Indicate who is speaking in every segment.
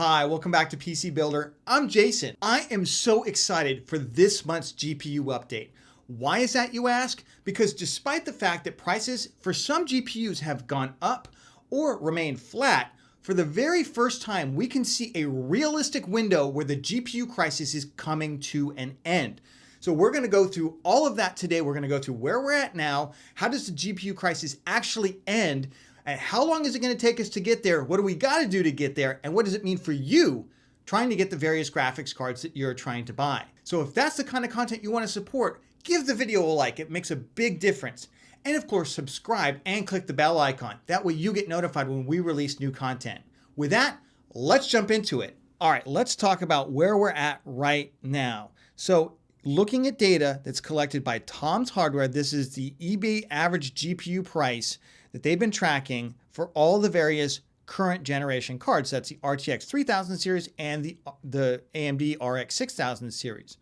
Speaker 1: Hi, welcome back to PC Builder. I'm Jason. I am so excited for this month's GPU update. Why is that, you ask? Because despite the fact that prices for some GPUs have gone up or remained flat, for the very first time, we can see a realistic window where the GPU crisis is coming to an end. So we're going to go through all of that today. We're going to go through where we're at now. How does the GPU crisis actually end? And how long is it going to take us to get there? What do we got to do to get there? And what does it mean for you trying to get the various graphics cards that you're trying to buy? So if that's the kind of content you want to support, give the video a like. It makes a big difference. And of course, subscribe and click the bell icon. That way you get notified when we release new content. With that, let's jump into it. All right, let's talk about where we're at right now. So looking at data that's collected by Tom's Hardware, this is the eBay average GPU price that they've been tracking for all the various current generation cards. That's the RTX 3000 series and the AMD RX 6000 series.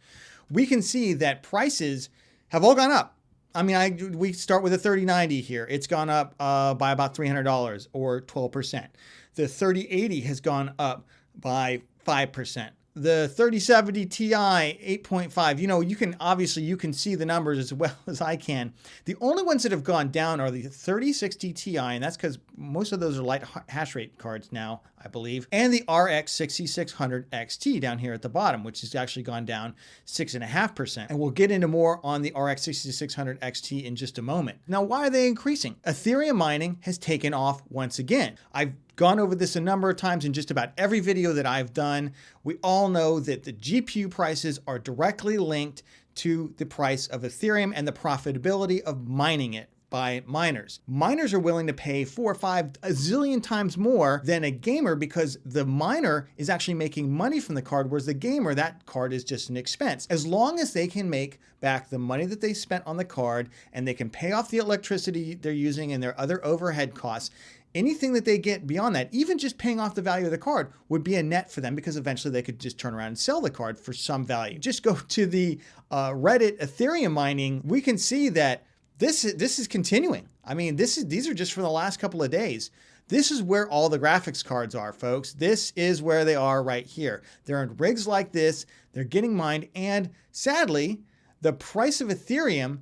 Speaker 1: We can see that prices have all gone up. I mean, we start with a 3090 here. It's gone up by about $300 or 12%. The 3080 has gone up by 5%. The 3070 Ti 8.5, you can see the numbers as well as I can. The only ones that have gone down are the 3060 Ti, and that's because most of those are light hash rate cards now, I believe, and the RX 6600 XT down here at the bottom, which has actually gone down 6.5%. And we'll get into more on the RX 6600 XT in just a moment. Now, why are they increasing? Ethereum mining has taken off once again. I've gone over this a number of times in just about every video that I've done. We all know that the GPU prices are directly linked to the price of Ethereum and the profitability of mining it by miners. Miners are willing to pay 4 or 5 a zillion times more than a gamer because the miner is actually making money from the card, whereas the gamer, that card is just an expense. As long as they can make back the money that they spent on the card and they can pay off the electricity they're using and their other overhead costs, anything that they get beyond that, even just paying off the value of the card, would be a net for them because eventually they could just turn around and sell the card for some value. Just go to the Reddit Ethereum mining. We can see that this is continuing. I mean, these are just for the last couple of days. This is where all the graphics cards are, folks. This is where they are right here. They're in rigs like this. They're getting mined. And sadly, the price of Ethereum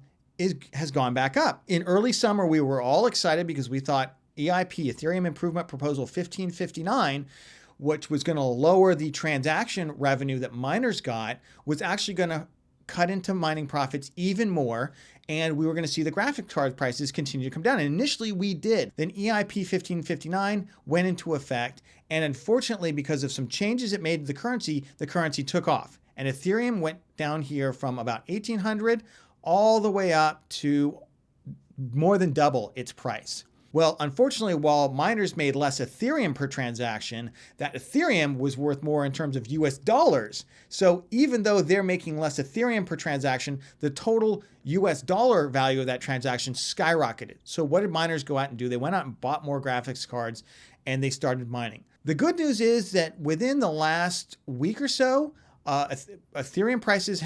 Speaker 1: has gone back up. In early summer, we were all excited because we thought EIP, Ethereum Improvement Proposal 1559, which was going to lower the transaction revenue that miners got, was actually going to cut into mining profits even more, and we were going to see the graphic card prices continue to come down. And initially we did. Then EIP 1559 went into effect, and unfortunately, because of some changes it made to the currency took off. And Ethereum went down here from about 1,800 all the way up to more than double its price. Well, unfortunately, while miners made less Ethereum per transaction, that Ethereum was worth more in terms of US dollars. So even though they're making less Ethereum per transaction, the total US dollar value of that transaction skyrocketed. So what did miners go out and do? They went out and bought more graphics cards and they started mining. The good news is that within the last week or so, Ethereum prices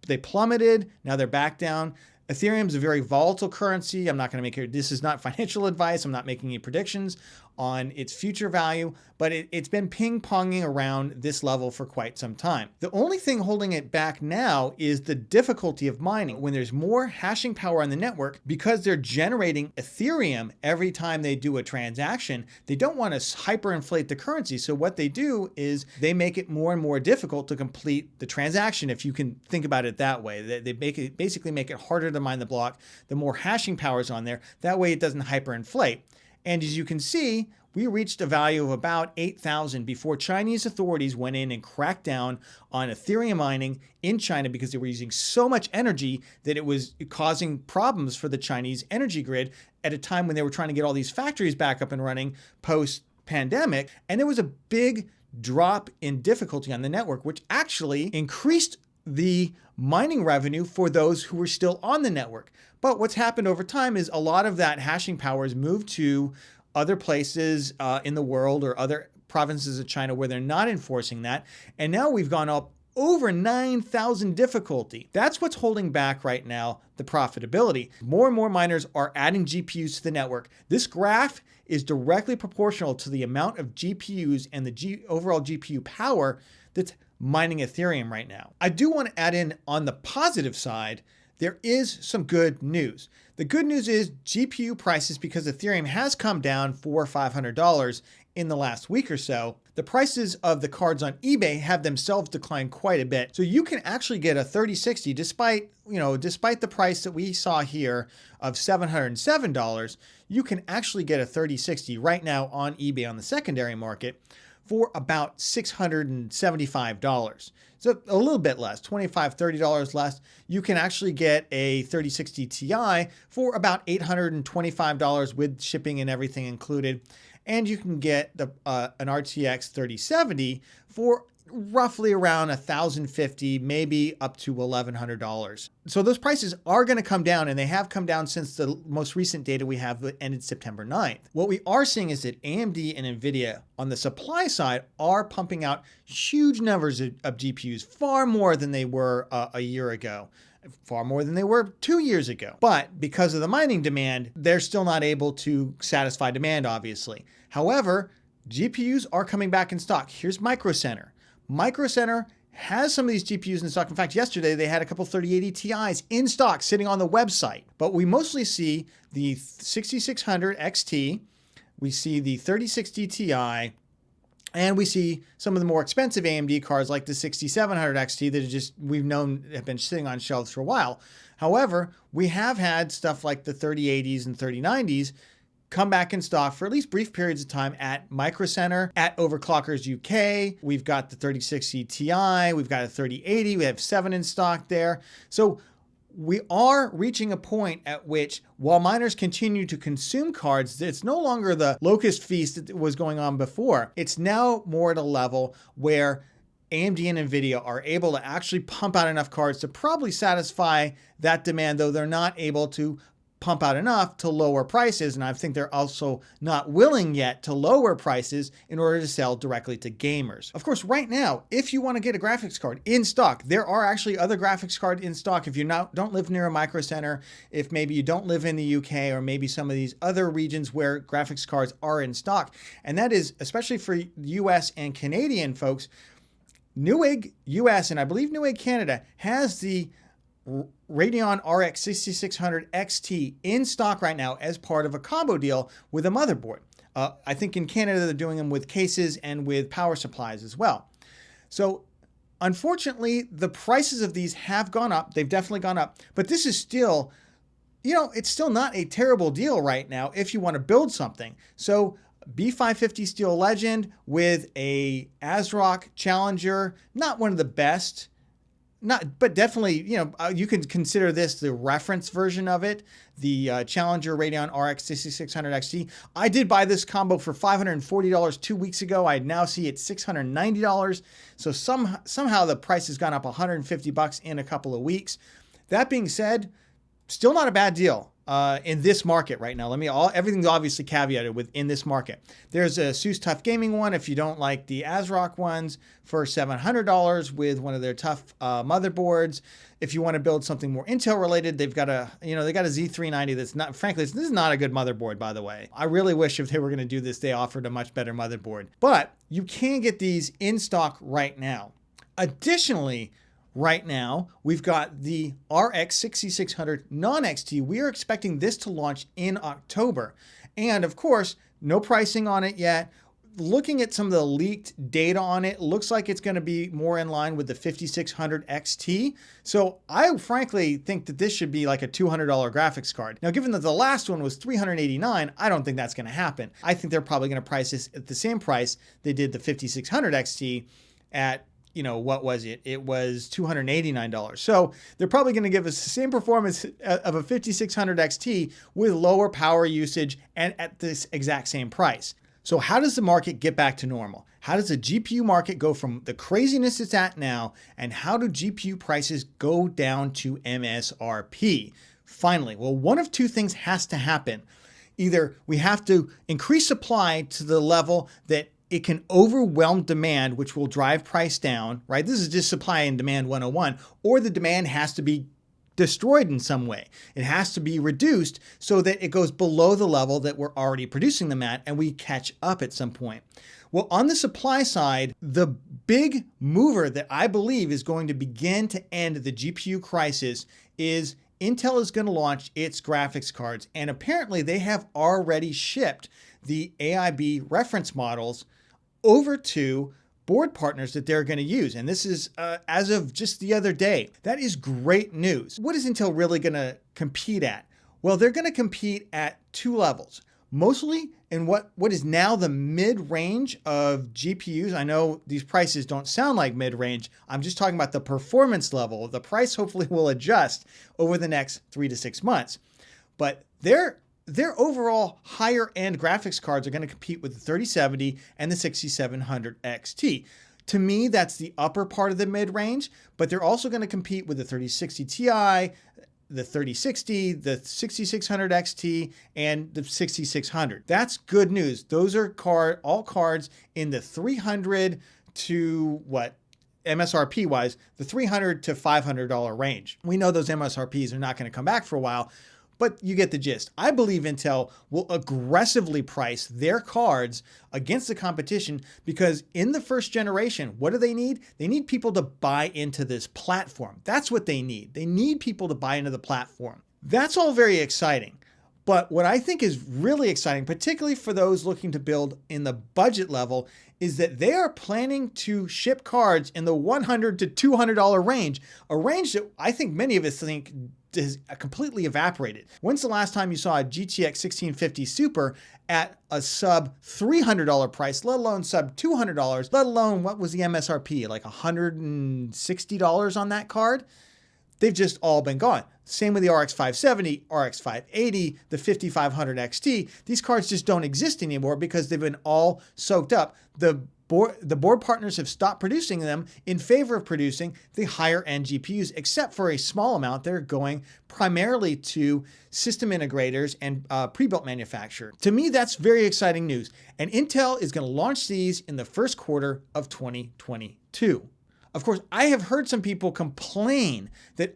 Speaker 1: they plummeted. Now they're back down. Ethereum is a very volatile currency. I'm not going to make it. This is not financial advice. I'm not making any predictions on its future value, but it's been ping-ponging around this level for quite some time. The only thing holding it back now is the difficulty of mining. When there's more hashing power on the network, because they're generating Ethereum every time they do a transaction, they don't want to hyperinflate the currency. So what they do is they make it more and more difficult to complete the transaction, if you can think about it that way. They basically make it harder to mine the block, the more hashing power is on there. That way it doesn't hyperinflate. And as you can see, we reached a value of about 8,000 before Chinese authorities went in and cracked down on Ethereum mining in China because they were using so much energy that it was causing problems for the Chinese energy grid at a time when they were trying to get all these factories back up and running post-pandemic. And there was a big drop in difficulty on the network, which actually increased the mining revenue for those who were still on the network. But what's happened over time is a lot of that hashing power has moved to other places in the world or other provinces of China where they're not enforcing that. And now we've gone up over 9,000 difficulty. That's what's holding back right now the profitability. More and more miners are adding GPUs to the network. This graph is directly proportional to the amount of GPUs and the overall GPU power that's mining Ethereum right now. I do want to add in on the positive side, there is some good news. The good news is GPU prices, because Ethereum has come down $400 or $500 in the last week or so, the prices of the cards on eBay have themselves declined quite a bit. So you can actually get a 3060 despite the price that we saw here of $707, you can actually get a 3060 right now on eBay on the secondary market for about $675. So a little bit less, $25, $30 less. You can actually get a 3060 Ti for about $825 with shipping and everything included. And you can get an RTX 3070 for roughly around $1,050, maybe up to $1,100. So those prices are going to come down, and they have come down since the most recent data we have that ended September 9th. What we are seeing is that AMD and NVIDIA on the supply side are pumping out huge numbers of GPUs, far more than they were a year ago. Far more than they were 2 years ago. But because of the mining demand, they're still not able to satisfy demand, obviously. However, GPUs are coming back in stock. Here's Micro Center. Micro Center has some of these GPUs in stock. In fact, yesterday they had a couple 3080 Ti's in stock sitting on the website. But we mostly see the 6600 XT, we see the 3060 Ti, and we see some of the more expensive AMD cards like the 6700 XT that we've known have been sitting on shelves for a while. However, we have had stuff like the 3080s and 3090s come back in stock for at least brief periods of time at Micro Center, at Overclockers UK. We've got the 3060 Ti, we've got a 3080, we have 7 in stock there. So we are reaching a point at which, while miners continue to consume cards, it's no longer the locust feast that was going on before. It's now more at a level where AMD and NVIDIA are able to actually pump out enough cards to probably satisfy that demand, though they're not able to pump out enough to lower prices. And I think they're also not willing yet to lower prices in order to sell directly to gamers. Of course, right now, if you want to get a graphics card in stock, there are actually other graphics cards in stock. If you don't live near a Micro Center, if maybe you don't live in the UK or maybe some of these other regions where graphics cards are in stock, and that is especially for US and Canadian folks, Newegg US and I believe Newegg Canada has the Radeon RX 6600 XT in stock right now as part of a combo deal with a motherboard. I think in Canada they're doing them with cases and with power supplies as well. So unfortunately, the prices of these have gone up. They've definitely gone up, but this is still, it's still not a terrible deal right now if you want to build something. So B550 Steel Legend with a ASRock Challenger, not one of the best, but definitely, you can consider this the reference version of it, the Challenger Radeon RX 6600 XT. I did buy this combo for $540 2 weeks ago. I now see it $690. So somehow the price has gone up $150 in a couple of weeks. That being said, still not a bad deal. In this market right now. Everything's obviously caveated within this market. There's a ASUS Tough Gaming one, if you don't like the ASRock ones, for $700 with one of their tough motherboards. If you want to build something more Intel related, they've got a Z390 that's not, frankly, this is not a good motherboard, by the way. I really wish if they were going to do this, they offered a much better motherboard. But you can get these in stock right now. Additionally, right now, we've got the RX 6600 non-XT. We are expecting this to launch in October. And of course, no pricing on it yet. Looking at some of the leaked data on it, looks like it's going to be more in line with the 5600 XT. So I frankly think that this should be like a $200 graphics card. Now, given that the last one was $389, I don't think that's going to happen. I think they're probably going to price this at the same price they did the 5600 XT at, what was it? It was $289. So they're probably going to give us the same performance of a 5600 XT with lower power usage and at this exact same price. So how does the market get back to normal? How does the GPU market go from the craziness it's at now, and how do GPU prices go down to MSRP? Finally, well, one of two things has to happen. Either we have to increase supply to the level that it can overwhelm demand, which will drive price down, right? This is just supply and demand 101, or the demand has to be destroyed in some way. It has to be reduced so that it goes below the level that we're already producing them at and we catch up at some point. Well, on the supply side, the big mover that I believe is going to begin to end the GPU crisis is Intel is going to launch its graphics cards. And apparently they have already shipped the AIB reference models over to board partners that they're going to use. And this is as of just the other day. That is great news. What is Intel really going to compete at? Well, they're going to compete at two levels. Mostly in what is now the mid-range of GPUs. I know these prices don't sound like mid-range. I'm just talking about the performance level. The price hopefully will adjust over the next 3 to 6 months. But their overall higher-end graphics cards are going to compete with the 3070 and the 6700 XT. To me, that's the upper part of the mid-range, but they're also going to compete with the 3060 Ti, the 3060, the 6600 XT, and the 6600. That's good news. Those are all cards in the 300 to MSRP wise, the $300 to $500 range. We know those MSRPs are not going to come back for a while, but you get the gist. I believe Intel will aggressively price their cards against the competition because in the first generation, what do they need? They need people to buy into this platform. That's what they need. They need people to buy into the platform. That's all very exciting. But what I think is really exciting, particularly for those looking to build in the budget level, is that they are planning to ship cards in the $100 to $200 range, a range that I think many of us think is completely evaporated. When's the last time you saw a GTX 1650 Super at a sub $300 price, let alone sub $200, let alone what was the MSRP, like $160 on that card? They've just all been gone. Same with the RX 570, RX 580, the 5500 XT. These cards just don't exist anymore because they've been all soaked up. The board partners have stopped producing them in favor of producing the higher end GPUs, except for a small amount. They're going primarily to system integrators and pre-built manufacturers. To me, that's very exciting news. And Intel is going to launch these in the first quarter of 2022. Of course, I have heard some people complain that,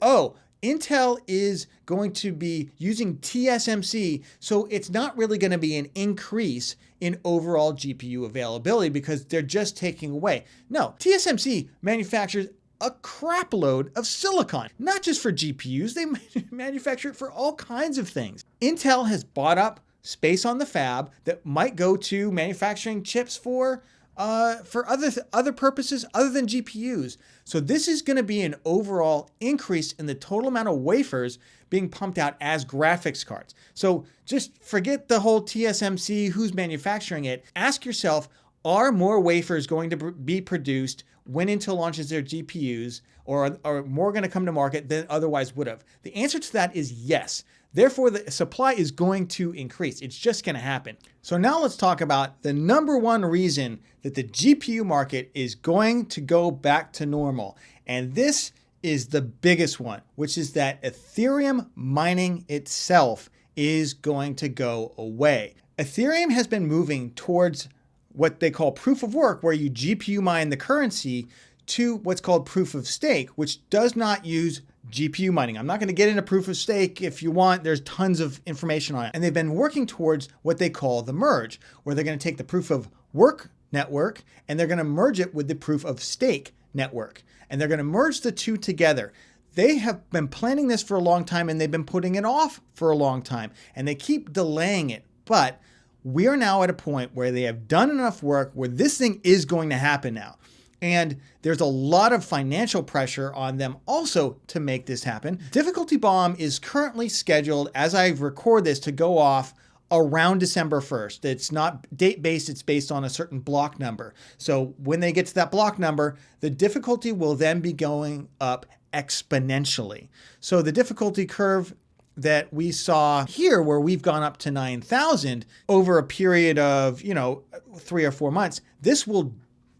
Speaker 1: Intel is going to be using TSMC, so it's not really going to be an increase in overall GPU availability because they're just taking away. No, TSMC manufactures a crap load of silicon, not just for GPUs, they manufacture it for all kinds of things. Intel has bought up space on the fab that might go to manufacturing chips for other purposes other than GPUs. So this is going to be an overall increase in the total amount of wafers being pumped out as graphics cards. So just forget the whole TSMC, who's manufacturing it. Ask yourself, are more wafers going to be produced when Intel launches their GPUs, or are more going to come to market than otherwise would have? The answer to that is yes. Therefore, the supply is going to increase. It's just going to happen. So now let's talk about the number one reason that the GPU market is going to go back to normal. And this is the biggest one, which is that Ethereum mining itself is going to go away. Ethereum has been moving towards what they call proof of work, where you GPU mine the currency, to what's called proof of stake, which does not use GPU mining. I'm not going to get into proof of stake. If you want, there's tons of information on it. And they've been working towards what they call the merge, where they're going to take the proof of work network and they're going to merge it with the proof of stake network. And they're going to merge the two together. They have been planning this for a long time and they've been putting it off for a long time and they keep delaying it. But we are now at a point where they have done enough work where this thing is going to happen now. And there's a lot of financial pressure on them also to make this happen. Difficulty Bomb is currently scheduled, as I record this, to go off around December 1st. It's not date-based, it's based on a certain block number. So when they get to that block number, the difficulty will then be going up exponentially. So the difficulty curve that we saw here, where we've gone up to 9,000 over a period of, 3 or 4 months, this will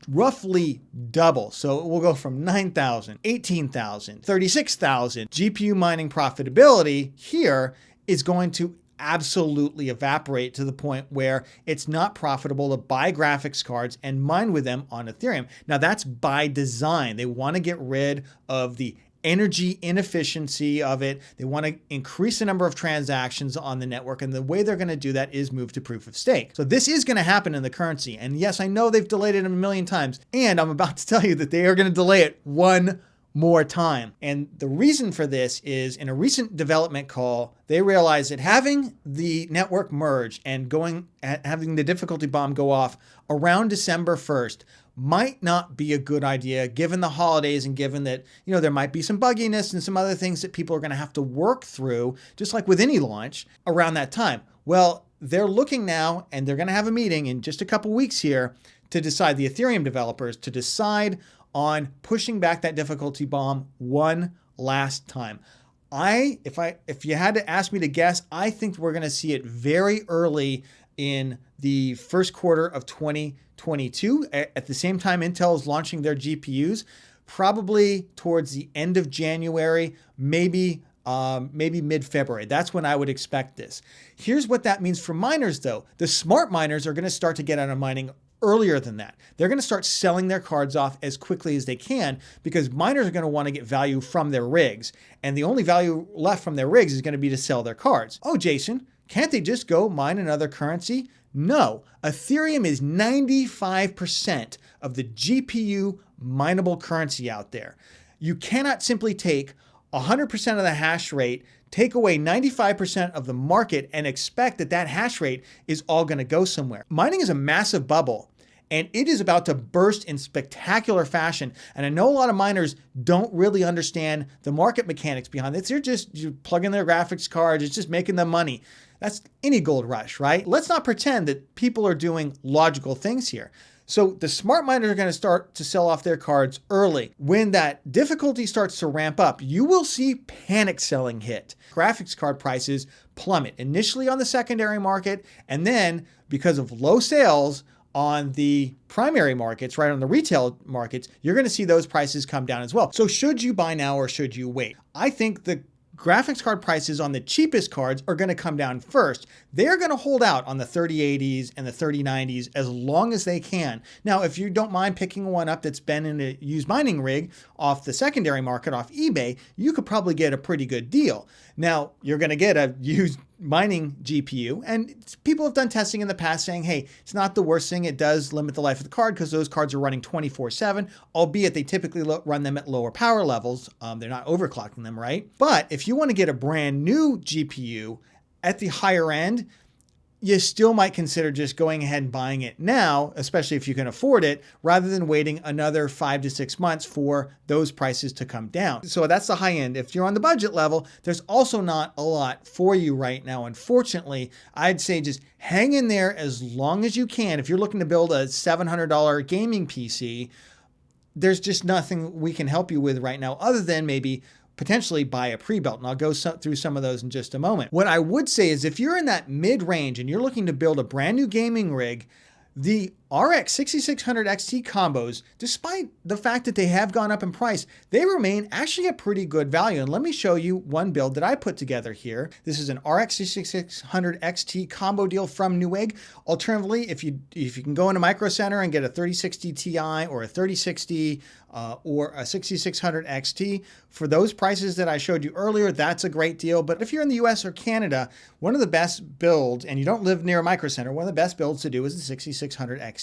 Speaker 1: roughly double. So it will go from 9,000, 18,000, 36,000. GPU mining profitability here is going to absolutely evaporate to the point where it's not profitable to buy graphics cards and mine with them on Ethereum. Now that's by design. They want to get rid of the energy inefficiency of it. They want to increase the number of transactions on the network. And the way they're going to do that is move to proof of stake. So this is going to happen in the currency. And yes, I know they've delayed it a million times. And I'm about to tell you that they are going to delay it one more time. And the reason for this is in a recent development call, they realized that having the network merge and having the difficulty bomb go off around December 1st might not be a good idea given the holidays and given that, there might be some bugginess and some other things that people are going to have to work through, just like with any launch around that time. Well, they're looking now and they're going to have a meeting in just a couple weeks here to decide, the Ethereum developers, to decide on pushing back that difficulty bomb one last time. If you had to ask me to guess, I think we're going to see it very early in the first quarter of 2022. At the same time Intel is launching their GPUs, probably towards the end of January, maybe mid-February. That's when I would expect this. Here's what that means for miners though. The smart miners are going to start to get out of mining earlier than that. They're going to start selling their cards off as quickly as they can because miners are going to want to get value from their rigs. And the only value left from their rigs is going to be to sell their cards. Oh, Jason, can't they just go mine another currency? No. Ethereum is 95% of the GPU mineable currency out there. You cannot simply take 100% of the hash rate, take away 95% of the market, and expect that that hash rate is all going to go somewhere. Mining is a massive bubble, and it is about to burst in spectacular fashion. And I know a lot of miners don't really understand the market mechanics behind it. They're just plugging their graphics cards. It's just making them money. That's any gold rush, right? Let's not pretend that people are doing logical things here. So the smart miners are going to start to sell off their cards early. When that difficulty starts to ramp up, you will see panic selling hit. Graphics card prices plummet initially on the secondary market, and then because of low sales on the primary markets, right, on the retail markets, you're going to see those prices come down as well. So should you buy now or should you wait? I think the graphics card prices on the cheapest cards are going to come down first. They're going to hold out on the 3080s and the 3090s as long as they can. Now, if you don't mind picking one up that's been in a used mining rig off the secondary market, off eBay, you could probably get a pretty good deal. Now, you're going to get a used mining GPU, and people have done testing in the past saying, hey, it's not the worst thing. It does limit the life of the card because those cards are running 24/7, albeit they typically run them at lower power levels. They're not overclocking them, right? But if you want to get a brand new GPU at the higher end, you still might consider just going ahead and buying it now, especially if you can afford it, rather than waiting another 5 to 6 months for those prices to come down. So that's the high end. If you're on the budget level, there's also not a lot for you right now. Unfortunately, I'd say just hang in there as long as you can. If you're looking to build a $700 gaming PC, there's just nothing we can help you with right now other than maybe potentially buy a pre-built, and I'll go through some of those in just a moment. What I would say is if you're in that mid-range and you're looking to build a brand new gaming rig, the RX 6600 XT combos, despite the fact that they have gone up in price, they remain actually a pretty good value. And let me show you one build that I put together here. This is an RX 6600 XT combo deal from Newegg. Alternatively, if you can go into Micro Center and get a 3060 Ti or a 3060 or a 6600 XT, for those prices that I showed you earlier, that's a great deal. But if you're in the US or Canada, one of the best builds, and you don't live near a Micro Center, one of the best builds to do is the 6600 XT.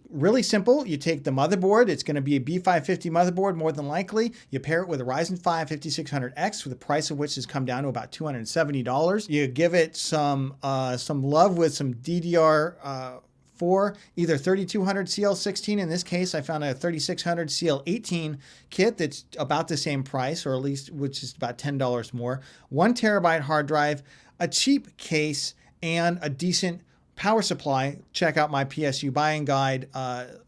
Speaker 1: Really simple. You take the motherboard. It's going to be a B550 motherboard, more than likely. You pair it with a Ryzen 5 5600X, with the price of which has come down to about $270. You give it some love with some DDR4, either 3200 CL16. In this case, I found a 3600 CL18 kit that's about the same price, or at least which is about $10 more. 1 terabyte hard drive, a cheap case, and a decent power supply. Check out my PSU buying guide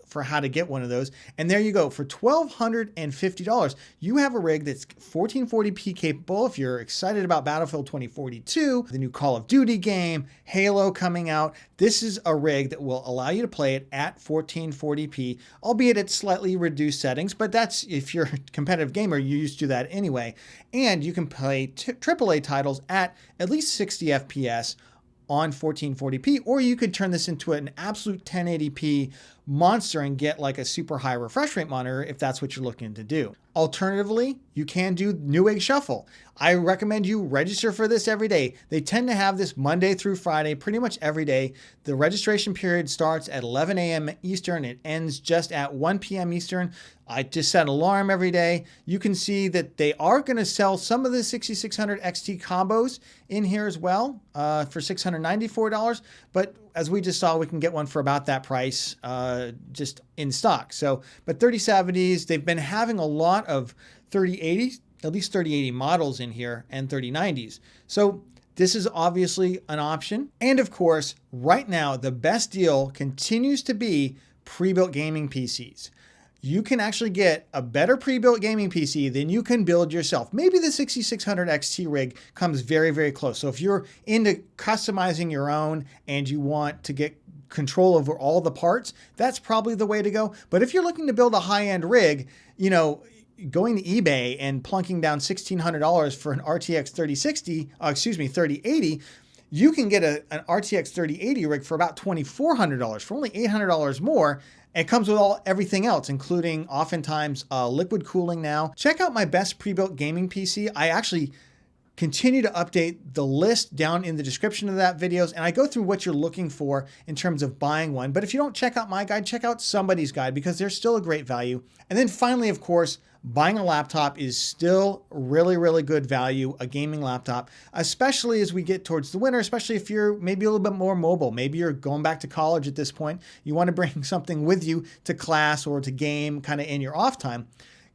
Speaker 1: for how to get one of those. And there you go. For $1,250, you have a rig that's 1440p capable. If you're excited about Battlefield 2042, the new Call of Duty game, Halo coming out, this is a rig that will allow you to play it at 1440p, albeit at slightly reduced settings, but that's, if you're a competitive gamer, you're used to that anyway. And you can play AAA titles at least 60 FPS on 1440p, or you could turn this into an absolute 1080p monster and get like a super high refresh rate monitor if that's what you're looking to do. Alternatively, you can do Newegg Shuffle. I recommend you register for this every day. They tend to have this Monday through Friday, pretty much every day. The registration period starts at 11 a.m. Eastern. It ends just at 1 p.m. Eastern. I just set an alarm every day. You can see that they are going to sell some of the 6600 XT combos in here as well for $694. But as we just saw, we can get one for about that price just in stock. So, but 3070s, they've been having a lot of 3080s, at least 3080 models in here, and 3090s. So this is obviously an option. And of course, right now, the best deal continues to be pre-built gaming PCs. You can actually get a better pre-built gaming PC than you can build yourself. Maybe the 6600 XT rig comes very, very close. So if you're into customizing your own and you want to get control over all the parts, that's probably the way to go. But if you're looking to build a high-end rig, you know, going to eBay and plunking down $1,600 for an RTX 3080, you can get an RTX 3080 rig for about $2,400, for only $800 more. It comes with everything else, including oftentimes liquid cooling now. Check out my best pre-built gaming PC. I actually continue to update the list down in the description of that videos, and I go through what you're looking for in terms of buying one. But if you don't check out my guide, check out somebody's guide because they're still a great value. And then finally, of course, buying a laptop is still really, really good value, a gaming laptop, especially as we get towards the winter, especially if you're maybe a little bit more mobile. Maybe you're going back to college at this point. You want to bring something with you to class or to game kind of in your off time.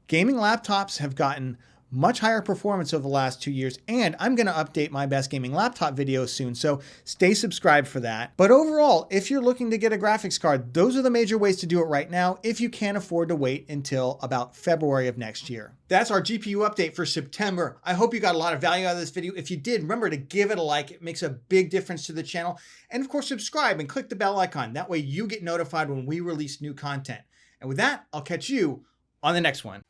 Speaker 1: Gaming laptops have gotten much higher performance over the last 2 years, and I'm going to update my best gaming laptop videos soon, so stay subscribed for that. But overall, if you're looking to get a graphics card, those are the major ways to do it right now if you can't afford to wait until about February of next year. That's our GPU update for September. I hope you got a lot of value out of this video. If you did, remember to give it a like. It makes a big difference to the channel. And of course, subscribe and click the bell icon. That way you get notified when we release new content. And with that, I'll catch you on the next one.